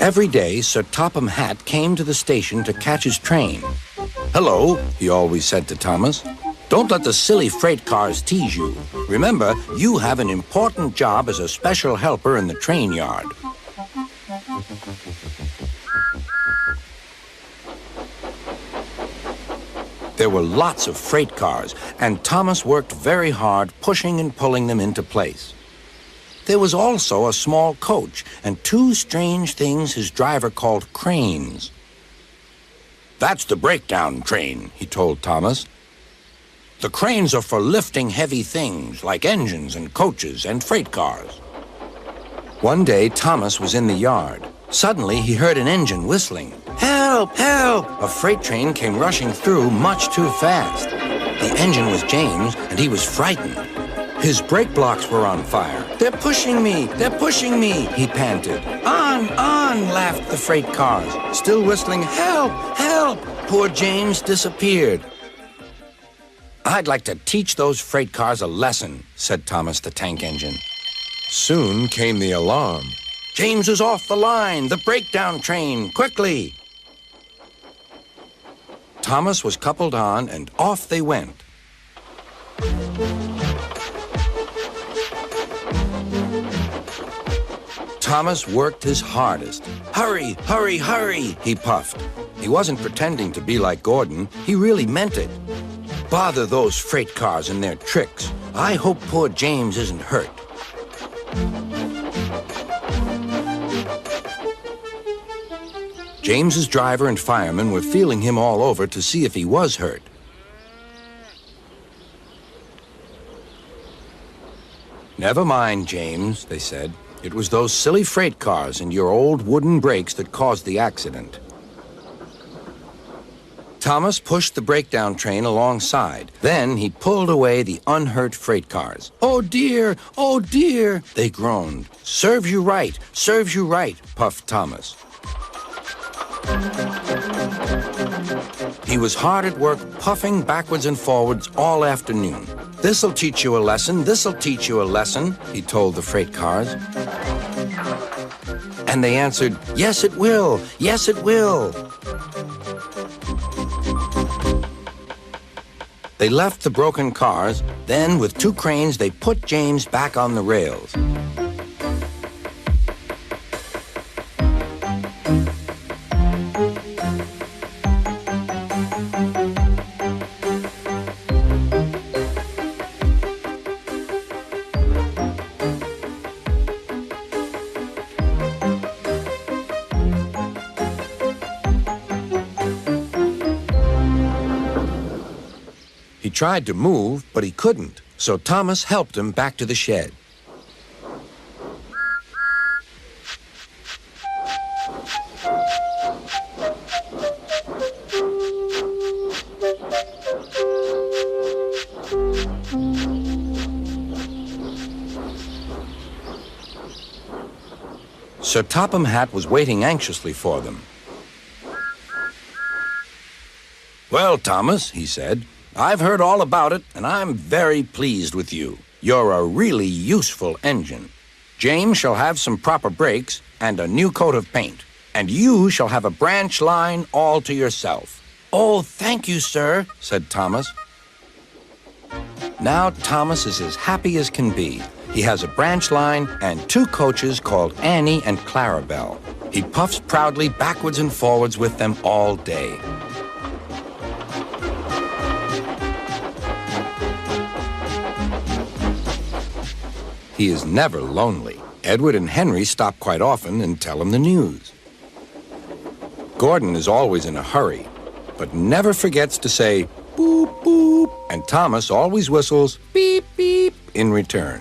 Every day, Sir Topham Hatt came to the station to catch his train. "Hello," he always said to Thomas. "Don't let the silly freight cars tease you. Remember, you have an important job as a special helper in the train yard." There were lots of freight cars, and Thomas worked very hard pushing and pulling them into place. There was also a small coach and two strange things his driver called cranes. "That's the breakdown train," he told Thomas. "The cranes are for lifting heavy things like engines and coaches and freight cars." One day, Thomas was in the yard. Suddenly, he heard an engine whistling. "Help! Help!" A freight train came rushing through much too fast. The engine was James, and he was frightened. His brake blocks were on fire. "They're pushing me! They're pushing me!" he panted. "On! On!" laughed the freight cars, still whistling, "Help! Help!" Poor James disappeared. "I'd like to teach those freight cars a lesson," said Thomas the tank engine. Soon came the alarm. "James is off the line! The breakdown train! Quickly!" Thomas was coupled on, and off they went. Thomas worked his hardest. "Hurry, hurry, hurry," he puffed. He wasn't pretending to be like Gordon. He really meant it. "Bother those freight cars and their tricks. I hope poor James isn't hurt." James's driver and firemen were feeling him all over to see if he was hurt. "Never mind, James," they said. "It was those silly freight cars and your old wooden brakes that caused the accident." Thomas pushed the breakdown train alongside. Then he pulled away the unhurt freight cars. "Oh dear, oh dear," they groaned. "Serves you right, serves you right," puffed Thomas. He was hard at work, puffing backwards and forwards all afternoon. "This'll teach you a lesson, this'll teach you a lesson," he told the freight cars. And they answered, "Yes, it will, yes, it will." They left the broken cars. Then, with two cranes, they put James back on the rails. He tried to move, but he couldn't, so Thomas helped him back to the shed. Sir Topham Hatt was waiting anxiously for them. "Well, Thomas," he said, "I've heard all about it, and I'm very pleased with you. You're a really useful engine. James shall have some proper brakes and a new coat of paint, and you shall have a branch line all to yourself." "Oh, thank you, sir," said Thomas. Now Thomas is as happy as can be. He has a branch line and two coaches called Annie and Clarabelle. He puffs proudly backwards and forwards with them all day. He is never lonely. Edward and Henry stop quite often and tell him the news. Gordon is always in a hurry, but never forgets to say, "Boop, boop," and Thomas always whistles, "Beep, beep," in return.